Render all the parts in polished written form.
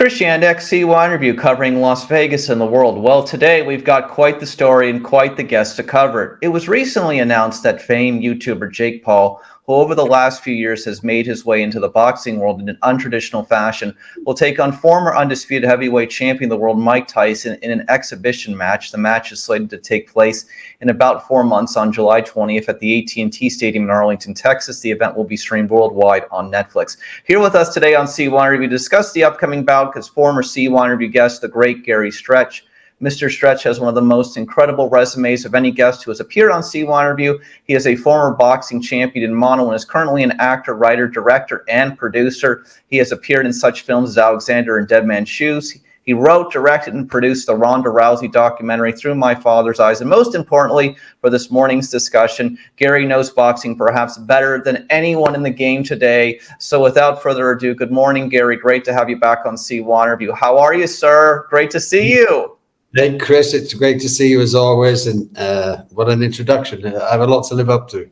Chris Yandeck, CYInterview, covering Las Vegas and the world. Well, today we've got quite the story and quite the guest to cover. It was recently announced that famed YouTuber Jake Paul, who over the last few years has made his way into the boxing world in an untraditional fashion, will take on former undisputed heavyweight champion of the world Mike Tyson in an exhibition match. The match is slated to take place in about 4 months on July 20th at the AT&T Stadium in Arlington, Texas. The event will be streamed worldwide on Netflix. Here with us today on CYInterview to discuss the upcoming bout is former CYInterview guest, the great Gary Stretch. Mr. Stretch has one of the most incredible resumes of any guest who has appeared on CYInterview. He is a former boxing champion in mono and is currently an actor, writer, director, and producer. He has appeared in such films as Alexander and Dead Man's Shoes. He wrote, directed, and produced the Ronda Rousey documentary Through My Father's Eyes. And most importantly, for this morning's discussion, Gary knows boxing perhaps better than anyone in the game today. So without further ado, good morning, Gary. Great to have you back on CYInterview. How are you, sir? Great to see you. Hey, Chris, it's great to see you as always. And what an introduction. I have a lot to live up to.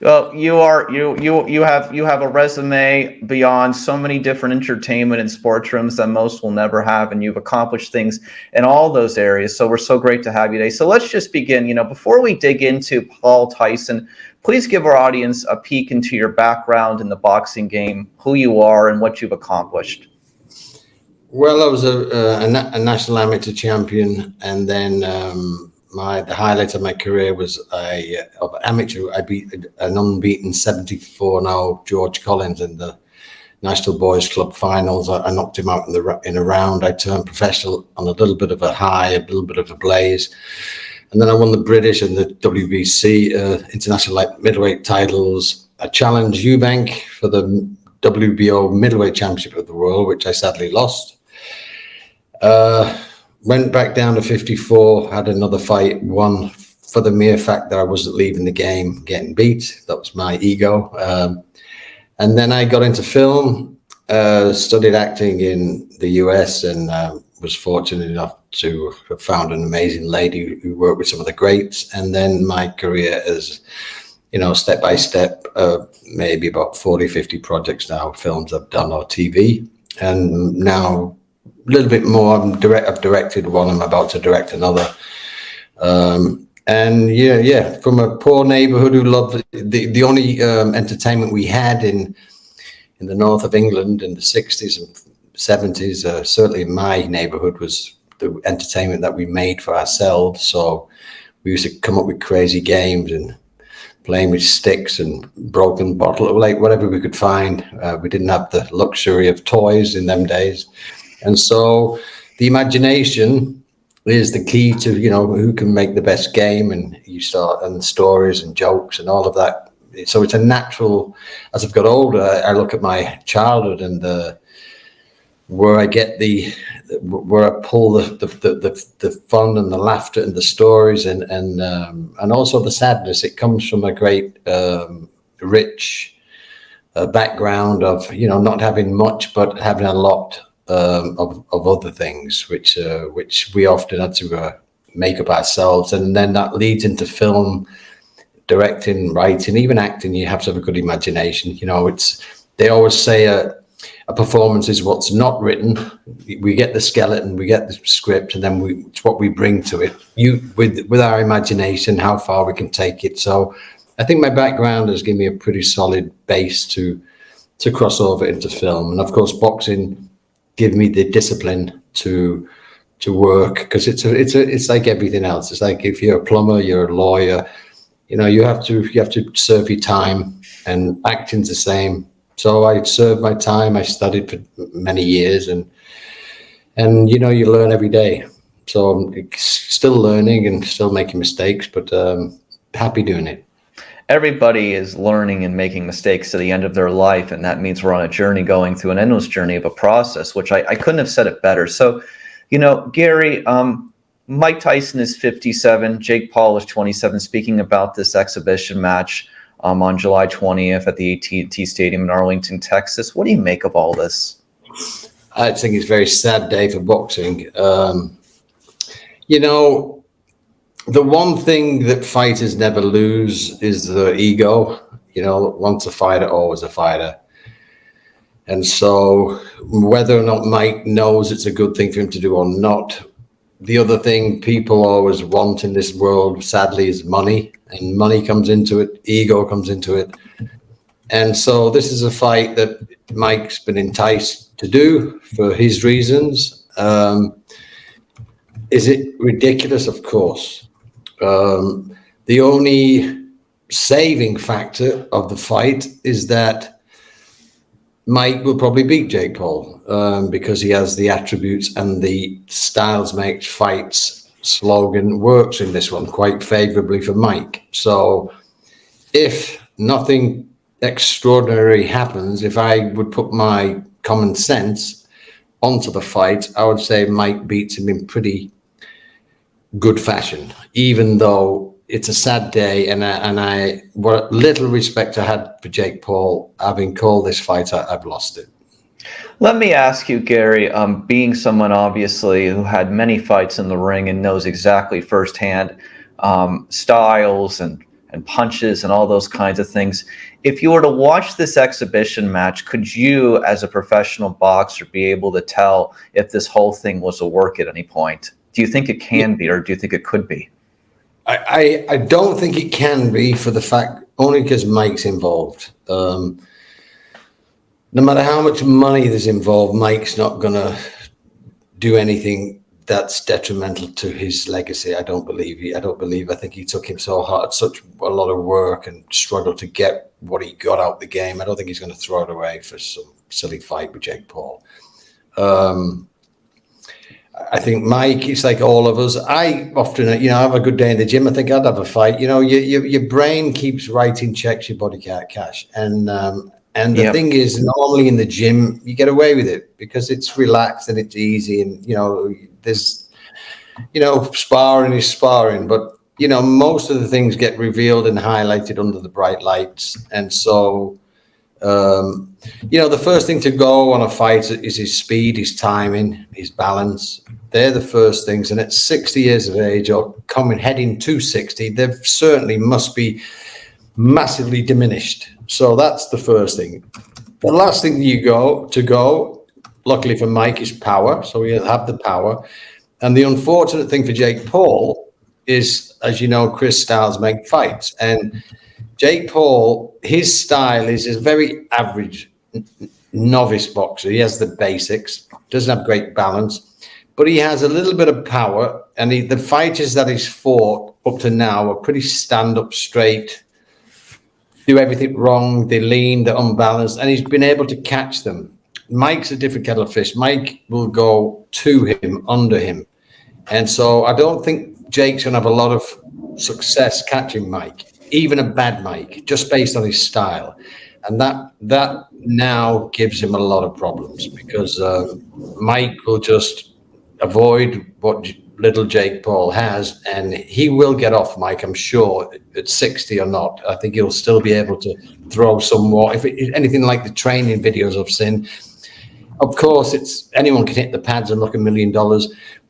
Well, you have a resume beyond so many different entertainment and sports rooms that most will never have, and you've accomplished things in all those areas. So we're so great to have you today. So let's just begin. Before we dig into Paul Tyson, please give our audience a peek into your background in the boxing game, who you are, and what you've accomplished. Well, I was a national amateur champion, and then the highlight of my career was of amateur. I beat an unbeaten 74 now George Collins in the National Boys Club finals. I knocked him out in a round. I turned professional on a little bit of a high, a little bit of a blaze, and then I won the British and the WBC international middleweight titles. I challenged Eubank for the WBO middleweight championship of the world, which I sadly lost. Went back down to 54, had another fight, won for the mere fact that I wasn't leaving the game getting beat. That was my ego. And then I got into film, studied acting in the US, and was fortunate enough to have found an amazing lady who worked with some of the greats. And then my career is, step by step, maybe about 40, 50 projects now, films I've done or TV. And now a little bit more. I've directed one. I'm about to direct another. And from a poor neighborhood who loved the only entertainment we had in the north of England in the 60s and 70s, certainly in my neighborhood, was the entertainment that we made for ourselves. So we used to come up with crazy games and playing with sticks and broken bottle, like whatever we could find. We didn't have the luxury of toys in them days. And so the imagination is the key to, who can make the best game, and and stories and jokes and all of that. So it's a natural, as I've got older, I look at my childhood and where I get where I pull the fun and the laughter and the stories and also the sadness. It comes from a great, rich background of, not having much, but having a lot of other things, which we often had to make up ourselves, and then that leads into film, directing, writing, even acting. You have to have a good imagination. They always say a performance is what's not written. We get the skeleton, we get the script, and then it's what we bring to it. With our imagination, how far we can take it. So I think my background has given me a pretty solid base to cross over into film, and of course boxing give me the discipline to work, because it's like everything else. It's like if you're a plumber, you're a lawyer, you have to serve your time, and acting's the same. So I served my time. I studied for many years, and you learn every day. So I'm still learning and still making mistakes, but happy doing it. Everybody is learning and making mistakes to the end of their life, and that means we're on a journey, going through an endless journey of a process, which I couldn't have said it better. So, Gary, Mike Tyson is 57, Jake Paul is 27. Speaking about this exhibition match on July 20th at the AT&T Stadium in Arlington, Texas, what do you make of all this? I think it's a very sad day for boxing. The one thing that fighters never lose is the ego. Once a fighter, always a fighter. And so whether or not Mike knows it's a good thing for him to do or not, the other thing people always want in this world, sadly, is money. And money comes into it, ego comes into it. And so this is a fight that Mike's been enticed to do for his reasons. Is it ridiculous? Of course. The only saving factor of the fight is that Mike will probably beat Jake Paul because he has the attributes, and the styles makes fights slogan works in this one quite favorably for Mike. So if nothing extraordinary happens, if I would put my common sense onto the fight, I would say Mike beats him in pretty good fashion, even though it's a sad day, and I what little respect I had for Jake Paul, having called this fight, I've lost it. Let me ask you, Gary, being someone obviously who had many fights in the ring and knows exactly firsthand styles and punches and all those kinds of things, if you were to watch this exhibition match, could you, as a professional boxer, be able to tell if this whole thing was a work at any point? Do you think it can be, or do you think it could be? I don't think it can be, for the fact only because Mike's involved. No matter how much money there's involved, Mike's not going to do anything that's detrimental to his legacy. I think he took him so hard, such a lot of work, and struggled to get what he got out the game. I don't think he's going to throw it away for some silly fight with Jake Paul. I think Mike, it's like all of us. I often, have a good day in the gym. I think I'd have a fight. Your brain keeps writing checks your body can't cash. And the thing is, normally in the gym, you get away with it because it's relaxed and it's easy. And, there's, sparring is sparring. But, most of the things get revealed and highlighted under the bright lights. And so, the first thing to go on a fight is his speed, his timing, his balance. They're the first things. And at 60 years of age, or heading to 60, they certainly must be massively diminished. So that's the first thing. The last thing luckily for Mike, is power. So he'll have the power. And the unfortunate thing for Jake Paul is, as you know, Chris styles make fights. And Jake Paul, his style is a very average novice boxer. He has the basics, doesn't have great balance, but he has a little bit of power. And the fighters that he's fought up to now are pretty stand-up straight, do everything wrong, they lean, they're unbalanced, and he's been able to catch them. Mike's a different kettle of fish. Mike will go to him, under him. And so I don't think Jake's going to have a lot of success catching Mike, even a bad Mike, just based on his style. And that now gives him a lot of problems, because Mike will just avoid what little Jake Paul has, and he will get off Mike, I'm sure, at 60 or not. I think he'll still be able to throw some more. If anything like the training videos I've seen, of course, anyone can hit the pads and look $1 million,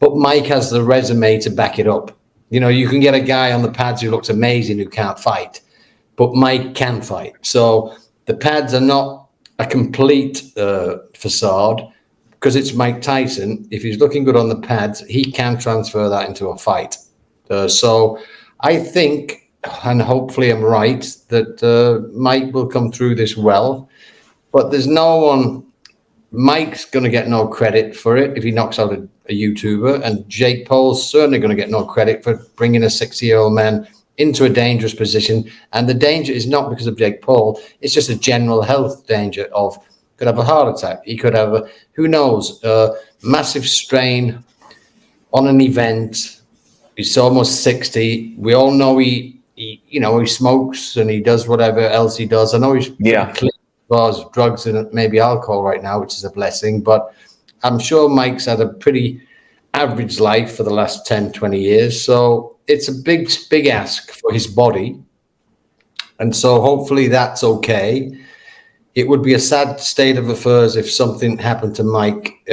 but Mike has the resume to back it up. You can get a guy on the pads who looks amazing who can't fight, but Mike can fight. So the pads are not a complete facade, because it's Mike Tyson. If he's looking good on the pads, he can transfer that into a fight. So I think, and hopefully I'm right, that Mike will come through this well. But there's no one, Mike's going to get no credit for it if he knocks out a YouTuber, and Jake Paul's certainly going to get no credit for bringing a 60-year-old man into a dangerous position. And the danger is not because of Jake Paul, it's just a general health danger of, could have a heart attack. He could have who knows, massive strain on an event. He's almost 60. We all know he smokes and he does whatever else he does. I know he's clean as far as drugs and maybe alcohol right now, which is a blessing, but I'm sure Mike's had a pretty average life for the last 10, 20 years. So it's a big ask for his body. And so hopefully that's okay. It would be a sad state of affairs if something happened to Mike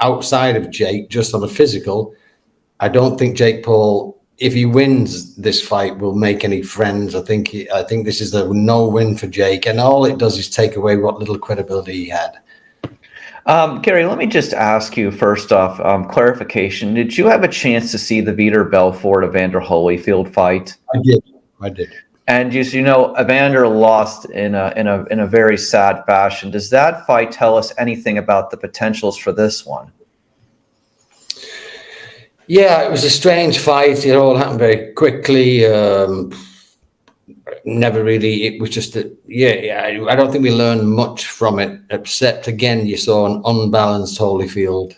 outside of Jake, just on a physical. I don't think Jake Paul if he wins this fight, will make any friends. I think this is a no win for Jake, and all it does is take away what little credibility he had. Gary, let me just ask you first off, clarification. Did you have a chance to see the Vitor Belfort Evander Holyfield fight? I did. And you know, Evander lost in a very sad fashion. Does that fight tell us anything about the potentials for this one? Yeah, it was a strange fight. It all happened very quickly. Never really. It was just that. Yeah. I don't think we learned much from it, except again, you saw an unbalanced Holyfield,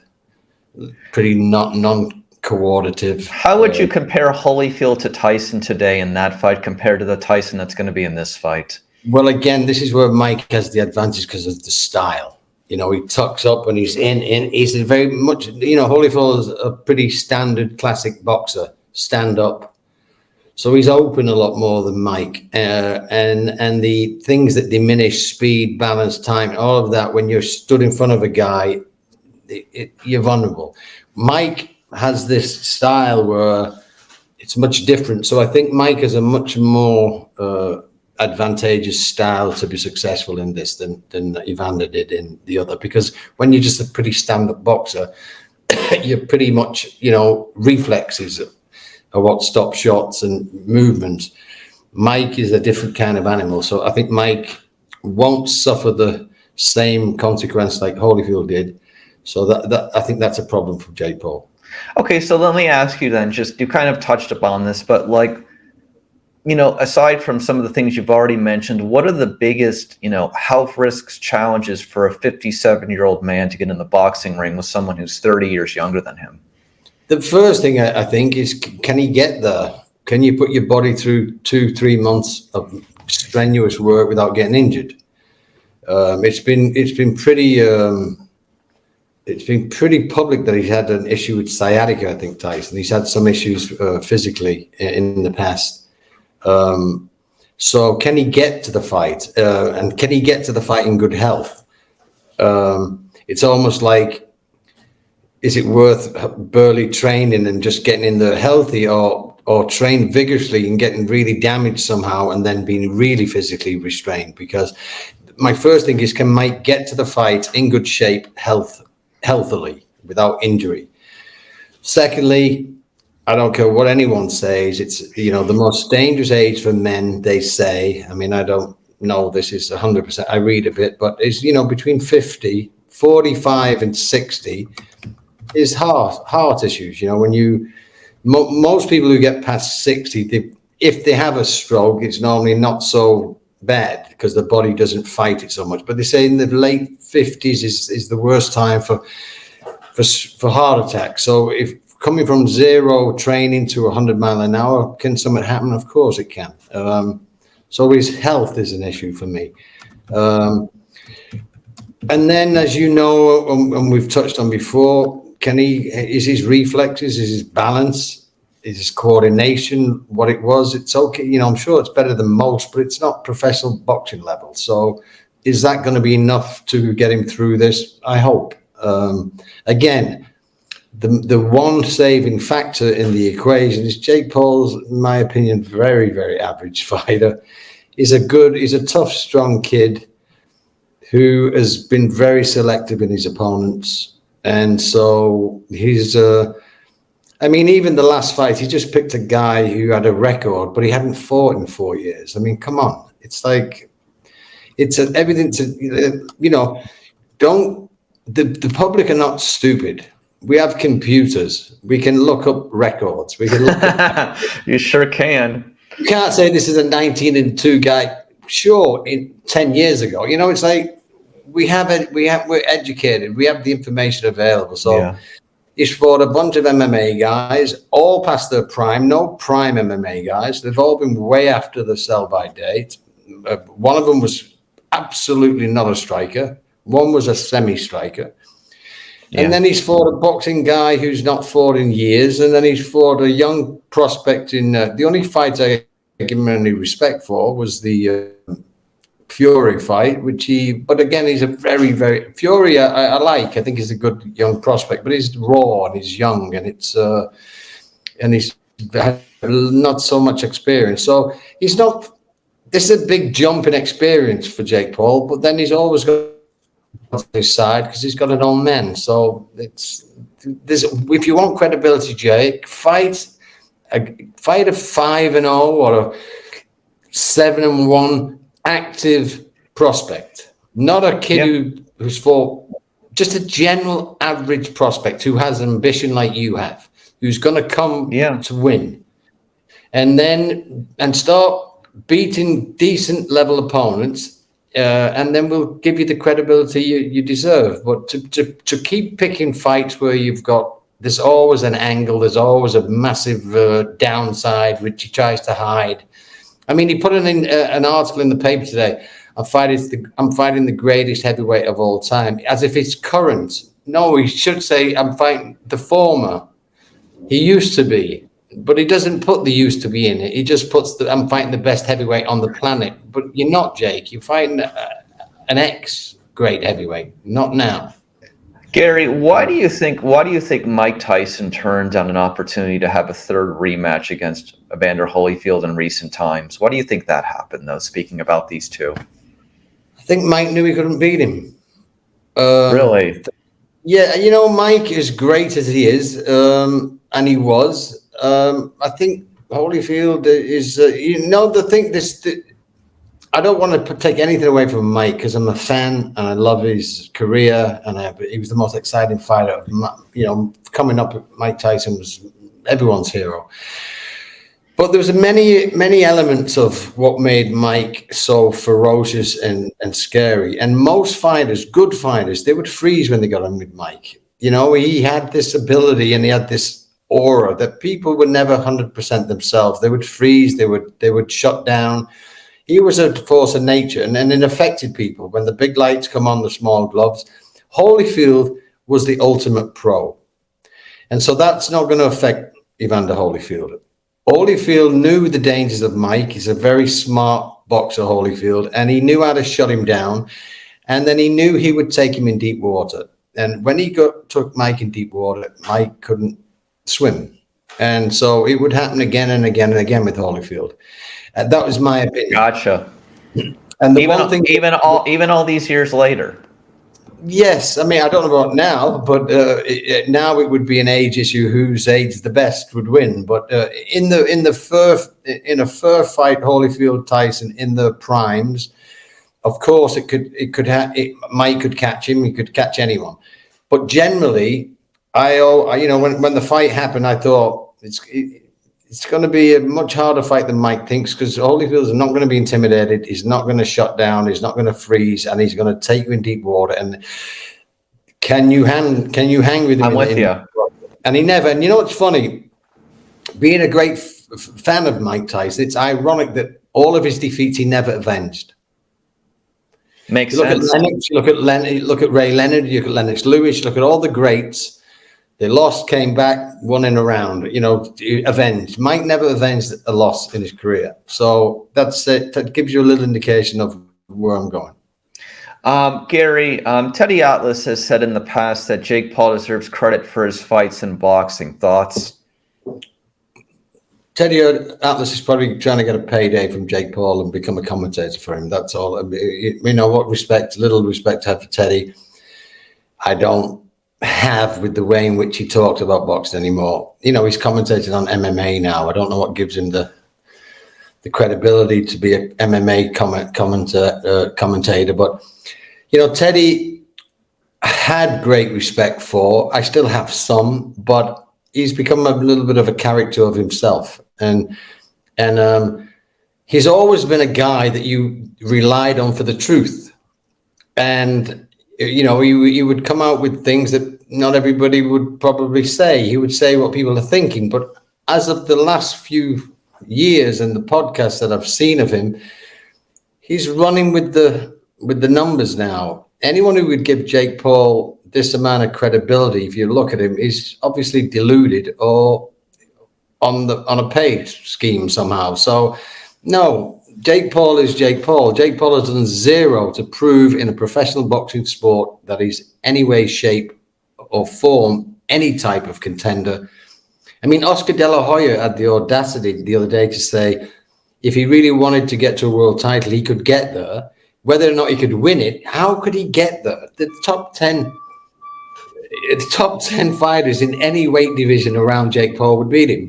pretty non-coordinative. How would you compare Holyfield to Tyson today in that fight compared to the Tyson that's going to be in this fight? Well, again, this is where Mike has the advantage because of the style. You know, he tucks up and he's in. He's very much, you know, Holyfield is a pretty standard classic boxer, stand up. So he's open a lot more than Mike. And the things that diminish speed, balance, time, all of that, when you're stood in front of a guy, you're vulnerable. Mike has this style where it's much different. So I think Mike has a much more advantageous style to be successful in this than Evander did in the other, because when you're just a pretty stand-up boxer, you're pretty much, you know, reflexes are what stop shots and movements. Mike is a different kind of animal, so I think Mike won't suffer the same consequence like Holyfield did. So that I think that's a problem for Jake Paul. Okay, so let me ask you then, just you kind of touched upon this, but like, you know, aside from some of the things you've already mentioned, what are the biggest, you know, health risks, challenges for a 57-year-old man to get in the boxing ring with someone who's 30 years younger than him? The first thing I think is, can he get there? Can you put your body through 2-3 months of strenuous work without getting injured? It's been pretty public that he's had an issue with sciatica. I think Tyson. He's had some issues physically in the past. So can he get to the fight? And can he get to the fight in good health? It's almost like, is it worth barely training and just getting in there healthy, or train vigorously and getting really damaged somehow and then being really physically restrained? Because my first thing is, can Mike get to the fight in good shape, healthily, without injury? Secondly, I don't care what anyone says, it's, you know, the most dangerous age for men, they say. I mean, I don't know this is 100%. I read a bit, but it's, you know, between 45 and 60 is heart issues. You know, when most people who get past 60, if they have a stroke, it's normally not so bad because the body doesn't fight it so much. But they say in the late 50s is the worst time for heart attack. So if coming from zero training to 100 miles an hour, can something happen? Of course it can. So his health is an issue for me. And then, as you know, and we've touched on before, is his reflexes, is his balance, is his coordination what it was? It's okay. You know, I'm sure it's better than most, but it's not professional boxing level. So is that going to be enough to get him through this? I hope. Again, the one saving factor in the equation is Jake Paul's, in my opinion, very, very average fighter. He's a tough, strong kid who has been very selective in his opponents. And so I mean, even the last fight, he just picked a guy who had a record, but he hadn't fought in 4 years. I mean, come on. It's like, everything to, you know, the public are not stupid. We have computers. We can look up records. We can look up. You sure can. You can't say this is a 19-2 guy. Sure, in 10 years ago, you know, it's like we're educated. We have the information available. So yeah. He's fought a bunch of MMA guys, all past their prime. No prime MMA guys. They've all been way after the sell-by date. One of them was absolutely not a striker. One was a semi-striker. Yeah. And then he's fought a boxing guy who's not fought in years. And then he's fought a young prospect in the only fight I give him any respect for was the Fury fight, but again, he's a very, very Fury. I like. I think he's a good young prospect, but he's raw and he's young, and had not so much experience. So he's not. This is a big jump in experience for Jake Paul, but then he's always got his side because he's got an old man. So if you want credibility, Jake, fight a 5-0 or a 7-1 active prospect, not a kid who's fought, just a general average prospect who has ambition like you have, who's going to come to win, and start beating decent level opponents. And then we'll give you the credibility you deserve. But to keep picking fights where there's always an angle, there's always a massive downside which he tries to hide. I mean, he put in an article in the paper today. I'm fighting the greatest heavyweight of all time, as if it's current. No, he should say I'm fighting the former. He used to be. But he doesn't put the used to be in it. He just puts I'm fighting the best heavyweight on the planet. But you're not, Jake. You're fighting an ex-great heavyweight, not now. Gary, why do you think Mike Tyson turned down an opportunity to have a third rematch against Evander Holyfield in recent times? Why do you think that happened, though, speaking about these two? I think Mike knew he couldn't beat him. Really? Yeah, Mike, as great as he is, and he was, I think Holyfield is, I don't want to take anything away from Mike because I'm a fan and I love his career, and he was the most exciting fighter. Coming up, Mike Tyson was everyone's hero. But there was many elements of what made Mike so ferocious and scary. And most fighters, good fighters, they would freeze when they got on with Mike. He had this ability and he had this aura that people were never 100% themselves. They would freeze, they would shut down. He was a force of nature, and it affected people. When the big lights come on, the small gloves. Holyfield was the ultimate pro. And so that's not going to affect Evander Holyfield. Holyfield knew the dangers of Mike. He's a very smart boxer, Holyfield, and he knew how to shut him down. And then he knew he would take him in deep water. And when he took Mike in deep water, Mike couldn't swim. And so it would happen again and again and again with Holyfield. And that was my opinion. Gotcha. And even all these years later. Yes, I mean, I don't know about now, but now it would be an age issue. Whose age is the best would win. But in a fur fight, Holyfield Tyson in the primes, of course, Mike could catch him. He could catch anyone. But generally, when the fight happened, I thought it's going to be a much harder fight than Mike thinks, because Holyfield is not going to be intimidated. He's not going to shut down. He's not going to freeze, and he's going to take you in deep water. And can you hang with him? I'm with you. And he never. And what's funny? Being a great fan of Mike Tyson, it's ironic that all of his defeats he never avenged. Makes sense. Look at Ray Leonard. You look at Lennox Lewis. Look at all the greats. They lost, came back, won in a round, avenged. Mike never avenged a loss in his career. So that's it. That gives you a little indication of where I'm going. Gary, Teddy Atlas has said in the past that Jake Paul deserves credit for his fights in boxing. Thoughts? Teddy Atlas is probably trying to get a payday from Jake Paul and become a commentator for him. That's all. Little respect I have for Teddy. I don't have with the way in which he talks about boxing anymore. He's commentating on MMA now. I don't know what gives him the credibility to be an MMA commentator. But Teddy had great respect for. I still have some, but he's become a little bit of a character of himself, and he's always been a guy that you relied on for the truth. And he would come out with things that not everybody would probably say. He would say what people are thinking. But as of the last few years and the podcasts that I've seen of him, he's running with the numbers now. Anyone who would give Jake Paul this amount of credibility, if you look at him, is obviously deluded or on a pay scheme somehow. So no. Jake Paul is Jake Paul. Jake Paul has done zero to prove in a professional boxing sport that he's any way, shape, or form any type of contender. I mean, Oscar De La Hoya had the audacity the other day to say if he really wanted to get to a world title, he could get there. Whether or not he could win it, how could he get there? The top 10 fighters in any weight division around Jake Paul would beat him.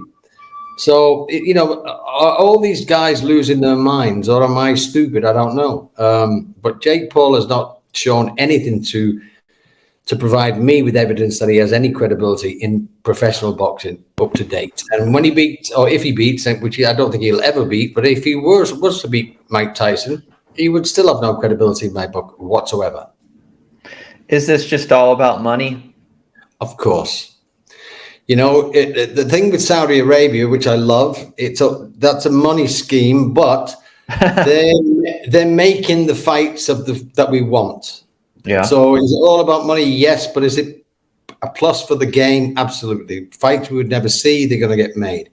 So, are all these guys losing their minds, or am I stupid? I don't know. But Jake Paul has not shown anything to provide me with evidence that he has any credibility in professional boxing up to date. And when he beats, or if he beats, which I don't think he'll ever beat, but if he was to beat Mike Tyson, he would still have no credibility in my book whatsoever. Is this just all about money? Of course. The thing with Saudi Arabia, which I love, that's a money scheme, but they're making the fights that we want. Yeah. So is it all about money? Yes, but is it a plus for the game? Absolutely. Fights we would never see, they're going to get made.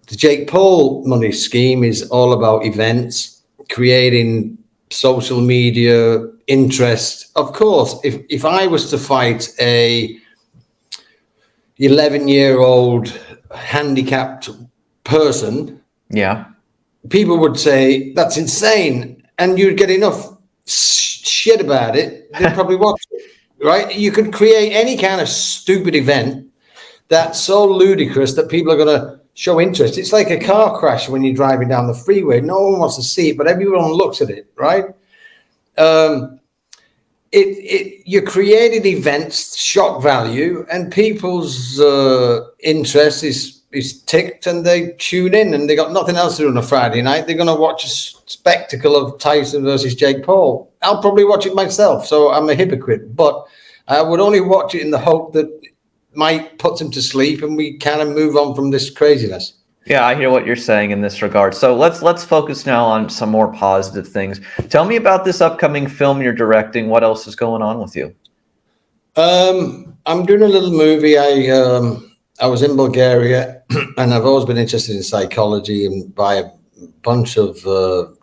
The Jake Paul money scheme is all about events, creating social media interest. Of course, if I was to fight a 11-year-old handicapped person, yeah, people would say that's insane, and you'd get enough shit about it, they'd probably watch it, right? You could create any kind of stupid event that's so ludicrous that people are going to show interest. It's like a car crash when you're driving down the freeway. No one wants to see it, but everyone looks at it, right? You're creating events, shock value, and people's interest is ticked, and they tune in, and they got nothing else to do on a Friday night. They're going to watch a spectacle of Tyson versus Jake Paul. I'll probably watch it myself, so I'm a hypocrite, but I would only watch it in the hope that it might put them to sleep and we kind of move on from this craziness. Yeah, I hear what you're saying in this regard. So let's focus now on some more positive things. Tell me about this upcoming film you're directing. What else is going on with you? I'm doing a little movie. I was in Bulgaria, and I've always been interested in psychology, and by a bunch of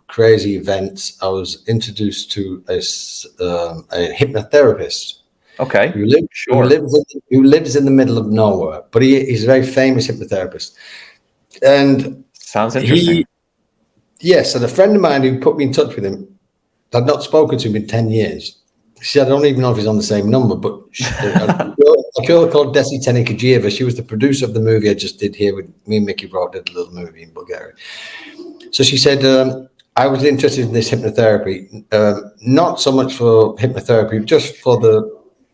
crazy events, I was introduced to a hypnotherapist. Okay, who lives in the middle of nowhere, but he's a very famous hypnotherapist. And sounds interesting. And a friend of mine who put me in touch with him, I'd not spoken to him in 10 years. She said, I don't even know if he's on the same number, but a girl called Desi Tenikajieva, she was the producer of the movie I just did here with me and Mickey Brock, did a little movie in Bulgaria. So she said, I was interested in this hypnotherapy, not so much for hypnotherapy, just for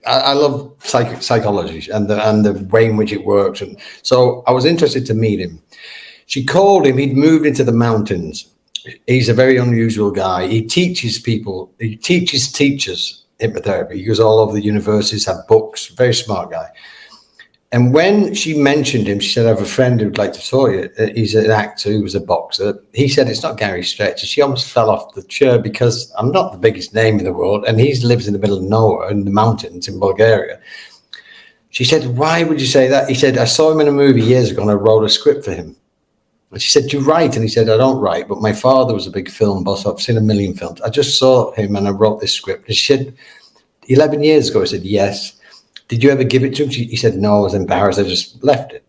I love psychology and the way in which it works. And so I was interested to meet him. She called him. He'd moved into the mountains. He's a very unusual guy. He teaches people. He teaches teachers hypnotherapy. He goes all over the universities, have books. Very smart guy. And when she mentioned him, she said, I have a friend who'd like to talk to you. He's an actor who was a boxer. He said, it's not Gary Stretcher. She almost fell off the chair because I'm not the biggest name in the world, and he lives in the middle of nowhere in the mountains in Bulgaria. She said, why would you say that? He said, I saw him in a movie years ago and I wrote a script for him. And she said, do you write? And he said, I don't write, but my father was a big film buff. I've seen a million films. I just saw him and I wrote this script. And she said, 11 years ago. I said, yes. Did you ever give it to him? He said, no, I was embarrassed. I just left it.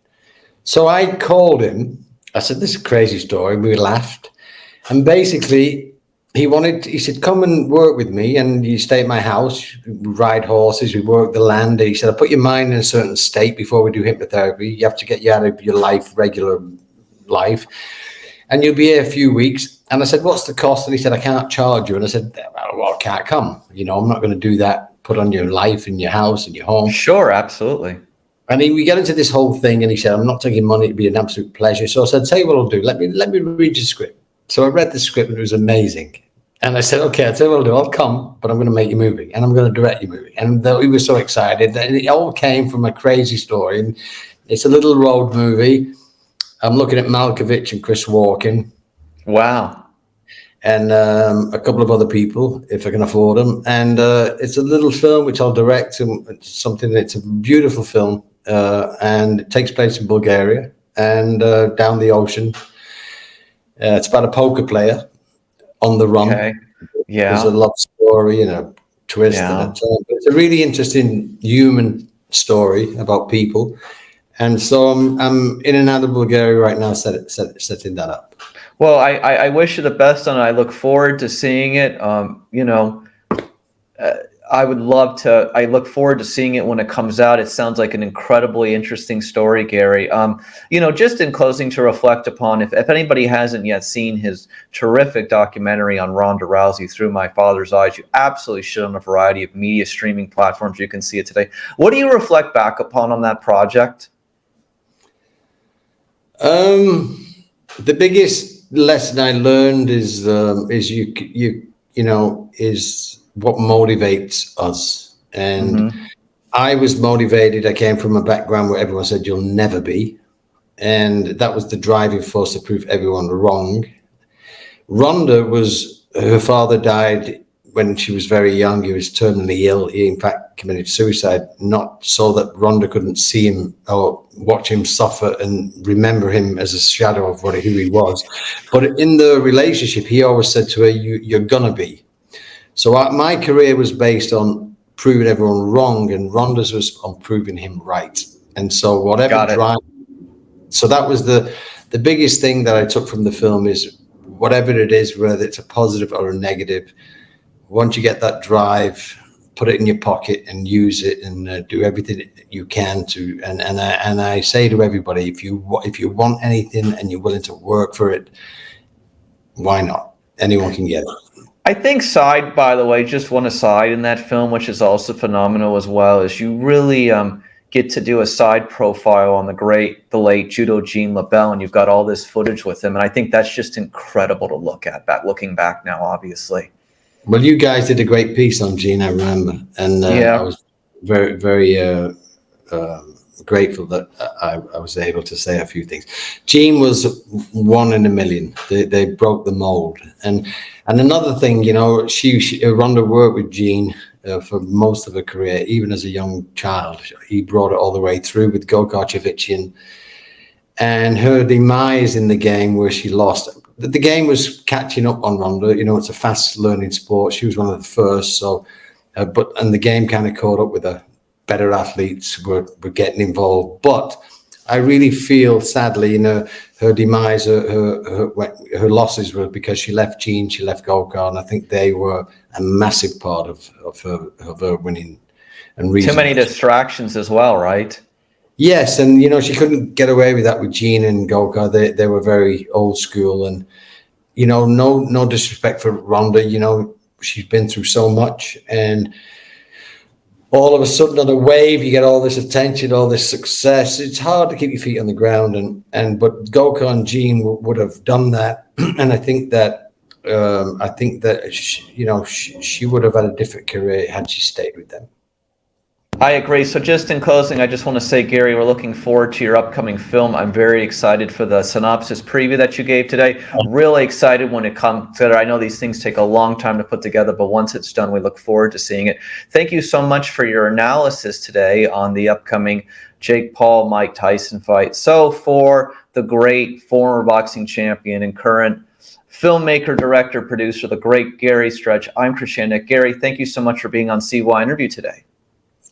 So I called him. I said, this is a crazy story. We laughed. And basically, he said, come and work with me and you stay at my house. We ride horses. We work the land. He said, I put your mind in a certain state before we do hypnotherapy. You have to get you out of your life, regular life. And you'll be here a few weeks. And I said, what's the cost? And he said, I can't charge you. And I said, well, I can't come. I'm not going to do that. Put on your life and your house and your home. Sure, absolutely. And we get into this whole thing, and he said, I'm not taking money. It'd be an absolute pleasure. So I said, tell you what I'll do. Let me read your script. So I read the script, and it was amazing. And I said, okay, I'll tell you what I'll do. I'll come, but I'm going to make your movie, and I'm going to direct your movie. And we were so excited. And it all came from a crazy story. And it's a little road movie. I'm looking at Malkovich and Chris Walken. Wow. And a couple of other people, if I can afford them. And it's a little film which I'll direct. And it's a beautiful film, and it takes place in Bulgaria and down the ocean. It's about a poker player on the run. Okay. Yeah. There's a love story and a twist and a turn. But it's a really interesting human story about people. And so I'm in and out of Bulgaria right now, setting that up. Well, I wish you the best, and I look forward to seeing it. I would love to. I look forward to seeing it when it comes out. It sounds like an incredibly interesting story, Gary. Just in closing, to reflect upon, if anybody hasn't yet seen his terrific documentary on Ronda Rousey, Through My Father's Eyes, you absolutely should on a variety of media streaming platforms. You can see it today. What do you reflect back upon on that project? The biggest lesson I learned is what motivates us. And I was motivated. I came from a background where everyone said you'll never be, and that was the driving force to prove everyone wrong. Rhonda her father died when she was very young. He was terminally ill. He in fact committed suicide, not so that Rhonda couldn't see him or watch him suffer and remember him as a shadow of who he was. But in the relationship, he always said to her, you're gonna be. So my career was based on proving everyone wrong, and Rhonda's was on proving him right. And so whatever drive. So that was the biggest thing that I took from the film is whatever it is, whether it's a positive or a negative, once you get that drive, put it in your pocket and use it, and do everything you can to. And I say to everybody, if you want anything and you're willing to work for it, why not? Anyone can get it. I think by the way, just one aside in that film, which is also phenomenal as well, is you really get to do a side profile on the late judo Gene LaBelle, and you've got all this footage with him. And I think that's just incredible to look at, looking back now, obviously. Well, you guys did a great piece on Gene, I remember. And I was very, very grateful that I was able to say a few things. Gene was one in a million. They broke the mold. And another thing, Rhonda worked with Gene for most of her career, even as a young child. He brought it all the way through with Gokar Chivichian. And her demise in the game where she lost, the game was catching up on Rhonda. It's a fast learning sport. She was one of the first. So, and the game kind of caught up with her. Better athletes were getting involved. But I really feel, sadly, her demise, her losses were because she left Gene, she left Gokar, and I think they were a massive part of her winning. And reason. Too many distractions as well, right? Yes, and she couldn't get away with that with Gene and Gokar. They were very old school, and no disrespect for Rhonda. She's been through so much, and all of a sudden on a wave, you get all this attention, all this success. It's hard to keep your feet on the ground, but Gokar and Gene would have done that, and I think that she would have had a different career had she stayed with them. I agree. So just in closing, I just want to say, Gary, we're looking forward to your upcoming film. I'm very excited for the synopsis preview that you gave today. Really excited when it comes together. I know these things take a long time to put together, but once it's done, we look forward to seeing it. Thank you so much for your analysis today on the upcoming Jake Paul-Mike Tyson fight. So for the great former boxing champion and current filmmaker, director, producer, the great Gary Stretch, I'm Krishanik. Gary, thank you so much for being on CYInterview today.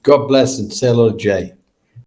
God bless and say hello to Jay.